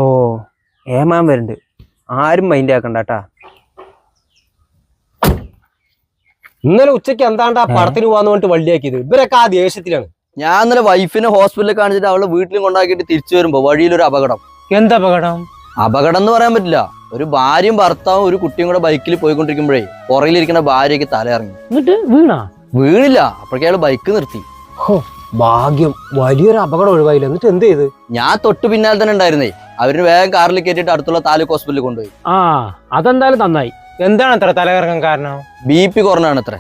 ഓ ഏമാൻ വരുന്നുണ്ട്, ആരും മൈൻഡ് ആക്കണ്ടാട്ടാ. ഇന്നലെ ഉച്ചയ്ക്ക് എന്താണ്ടാ പടത്തിന് പോവാന്ന് പറഞ്ഞിട്ട് വള്ളിയാക്കിയത്? ഇവരൊക്കെ ആ ദേഷ്യത്തിലാണ്. ഞാൻ ഇന്നലെ വൈഫിനെ ഹോസ്പിറ്റലിൽ കാണിച്ചിട്ട് അവളെ വീട്ടിലും കൊണ്ടാക്കിയിട്ട് തിരിച്ചു വരുമ്പോ വഴിയിലൊരു അപകടം. എന്താ അപകടം? അപകടം എന്ന് പറയാൻ പറ്റില്ല. ഒരു ഭാര്യയും ഭർത്താവും ഒരു കുട്ടിയും കൂടെ ബൈക്കിൽ പോയിക്കൊണ്ടിരിക്കുമ്പോഴേ പുറകിലിരിക്കുന്ന ഭാര്യയ്ക്ക് തലയിറങ്ങി. എന്നിട്ട് വീണില്ല, അപ്പോഴേക്കും അയാൾ ബൈക്ക് നിർത്തി. ഭാഗ്യം, വലിയൊരു അപകടം ഒഴിവായില്ല. എന്നിട്ട് എന്ത് ചെയ്ത്? ഞാൻ തൊട്ട് പിന്നാലെ തന്നെ ഉണ്ടായിരുന്നേ. അവര് വേഗം കാറിൽ കയറ്റിട്ട് അടുത്തുള്ള താലൂക്ക് ഹോസ്പിറ്റലിൽ കൊണ്ടുപോയി. അതെന്തായാലും നന്നായി. എന്താണ് അത്ര തലകറങ്ങാൻ കാരണം? BP കുറഞ്ഞാണ് അത്ര.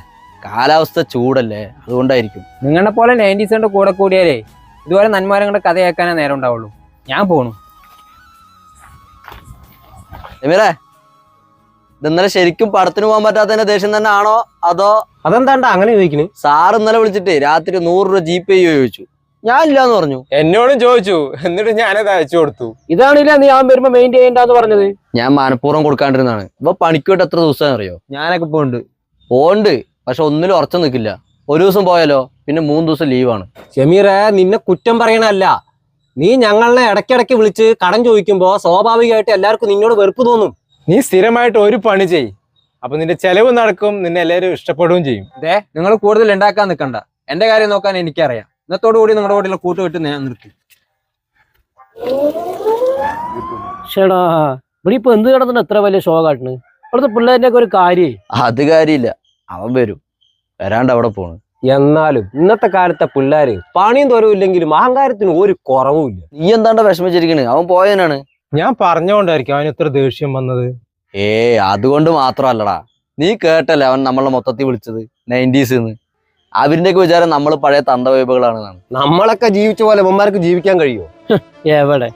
കാലാവസ്ഥ ചൂടല്ലേ, അതുകൊണ്ടായിരിക്കും. നിങ്ങളെ പോലെ 90s കൂടെ കൂടിയാലേ ഇതുപോലെ നന്മാരങ്ങളുടെ കഥ കേൾക്കാനേ നേരം ഉണ്ടാവുള്ളൂ. ഞാൻ പോണു. എമീറേ, ഇന്നലെ ശരിക്കും പടത്തിന് പോകാൻ പറ്റാത്തതിന്റെ ദേഷ്യം തന്നെ ആണോ അതോ? അതെന്താണ്ടാ അങ്ങനെ ചോദിക്കണ്? സാറ് ഇന്നലെ വിളിച്ചിട്ടേ രാത്രി 100 രൂപ GPay ചോദിച്ചു. ഞാൻ ഇല്ലാന്ന് പറഞ്ഞു. എന്നോടും ചോദിച്ചു, എന്നിട്ട് ഞാനത് അയച്ചു കൊടുത്തു. ഇതാണില്ല നീ ആ വരുമ്പോ മെയിൻ ചെയ്യണ്ടെന്ന് പറഞ്ഞത്. ഞാൻ മനഃപൂർവ്വം കൊടുക്കാണ്ടിരുന്നാണ്. ഇപ്പൊ പണിക്കോട്ട് എത്ര ദിവസം അറിയോ? ഞാനൊക്കെ പോണ്ട്, പക്ഷെ ഒന്നിലും ഉറച്ചു നിൽക്കില്ല. ഒരു ദിവസം പോയാലോ പിന്നെ 3 ദിവസം ലീവാണ്. ഷമീറെ, നിന്നെ കുറ്റം പറയണല്ല. നീ ഞങ്ങളെ ഇടയ്ക്കിടയ്ക്ക് വിളിച്ച് കടം ചോദിക്കുമ്പോ സ്വാഭാവികമായിട്ട് എല്ലാവർക്കും നിന്നോട് വെറുപ്പ് തോന്നും. നീ സ്ഥിരമായിട്ട് ഒരു പണി ചെയ്, അപ്പൊ നിന്റെ ചെലവ് നടക്കും, നിന്നെ എല്ലാവരും ഇഷ്ടപ്പെടുകയും ചെയ്യും. നിങ്ങൾ കൂടുതൽ ഉണ്ടാക്കാൻ നിൽക്കണ്ട. എന്റെ കാര്യം നോക്കാൻ എനിക്കറിയാം. ഇന്നത്തോടു കൂടി നിങ്ങളുടെ കൂടെ കൂട്ടുകെട്ട് ഞാൻ നിർത്തി. ഷേടാ, ഇവിടെ ഇപ്പൊ എന്ത് കിടന്നിട്ട് എത്ര വലിയ ഷോ കാട്ടണ്? അവിടുത്തെ പിള്ളേരുടെ ഒക്കെ ഒരു കാര്യം. അത് കാര്യമില്ല, അവൻ വരും. വരാണ്ട് അവിടെ പോണ്. എന്നാലും ഇന്നത്തെ കാലത്തെ പിള്ളേര് പണിയും തൊരവില്ലെങ്കിലും അഹങ്കാരത്തിന് ഒരു കുറവുമില്ല. നീ എന്താണ്ട വിഷമിച്ചിരിക്കണ്? അവൻ പോയനാണ്. ഞാൻ പറഞ്ഞുകൊണ്ടായിരിക്കും അവന് ഇത്ര ദേഷ്യം വന്നത്. അതുകൊണ്ട് മാത്രല്ലടാ. നീ കേട്ടല്ലേ അവൻ നമ്മളെ മൊത്തത്തിൽ വിളിച്ചത് 90s. അവരിന്റെ ഒക്കെ വിചാരം നമ്മൾ പഴയ തന്തവൈബുകളാണെന്നാണ്. നമ്മളൊക്കെ ജീവിച്ച പോലെ ഇവന്മാർക്ക് ജീവിക്കാൻ കഴിയുമോ? എവിടെ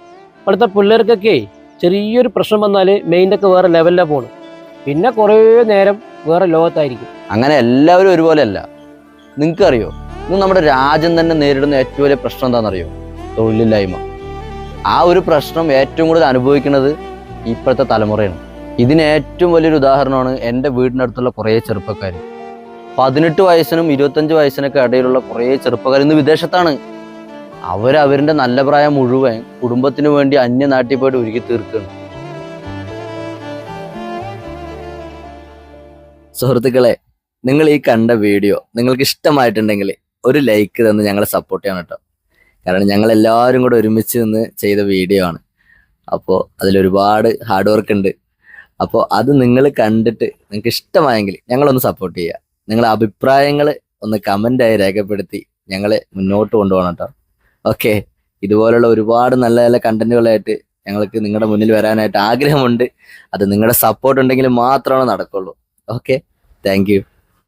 അവിടുത്തെ പിള്ളേർക്കൊക്കെ ചെറിയൊരു പ്രശ്നം വന്നാല് മെയിൻ്റെ ഒക്കെ വേറെ ലെവലിലാ പോണ്. പിന്നെ കുറേ നേരം വേറെ ലോകത്തായിരിക്കും. അങ്ങനെ എല്ലാവരും ഒരുപോലെ അല്ല. നിങ്ങൾക്കറിയോ, ഇന്ന് നമ്മുടെ രാജ്യം തന്നെ നേരിടുന്ന ഏറ്റവും വലിയ പ്രശ്നം എന്താണെന്നറിയോ? തൊഴിലില്ലായ്മ. ആ ഒരു പ്രശ്നം ഏറ്റവും കൂടുതൽ അനുഭവിക്കുന്നത് ഇപ്പോഴത്തെ തലമുറയാണ്. ഇതിന് ഏറ്റവും വലിയൊരു ഉദാഹരണമാണ് എൻ്റെ വീടിനടുത്തുള്ള കുറേ ചെറുപ്പക്കാർ. 18 വയസ്സിനും 25 വയസ്സിനൊക്കെ ഇടയിലുള്ള കുറേ ചെറുപ്പക്കാർ ഇന്ന് വിദേശത്താണ്. അവരവരുടെ നല്ല പ്രായം മുഴുവൻ കുടുംബത്തിന് വേണ്ടി അന്യനാട്ടിൽ പോയിട്ട് ഒരുക്കി തീർക്കുകയാണ്. സുഹൃത്തുക്കളെ, നിങ്ങൾ ഈ കണ്ട വീഡിയോ നിങ്ങൾക്ക് ഇഷ്ടമായിട്ടുണ്ടെങ്കിൽ ഒരു ലൈക്ക് തന്ന് ഞങ്ങളെ സപ്പോർട്ട് ചെയ്യണം കേട്ടോ. കാരണം ഞങ്ങൾ എല്ലാവരും കൂടെ ഒരുമിച്ച് നിന്ന് ചെയ്ത വീഡിയോ ആണ്. അപ്പോൾ അതിലൊരുപാട് ഹാർഡ് വർക്ക് ഉണ്ട്. അപ്പോൾ അത് നിങ്ങൾ കണ്ടിട്ട് നിങ്ങൾക്ക് ഇഷ്ടമായെങ്കിൽ ഞങ്ങളൊന്ന് സപ്പോർട്ട് ചെയ്യുക. നിങ്ങളുടെ അഭിപ്രായങ്ങൾ ഒന്ന് കമൻ്റായി രേഖപ്പെടുത്തി ഞങ്ങളെ മുന്നോട്ട് കൊണ്ടുപോകണം കേട്ടോ. ഓക്കെ, ഇതുപോലുള്ള ഒരുപാട് നല്ല നല്ല കണ്ടന്റുകളായിട്ട് ഞങ്ങൾക്ക് നിങ്ങളുടെ മുന്നിൽ വരാനായിട്ട് ആഗ്രഹമുണ്ട്. അത് നിങ്ങളുടെ സപ്പോർട്ട് ഉണ്ടെങ്കിൽ മാത്രമാണ് നടക്കുള്ളൂ. Okay, thank you.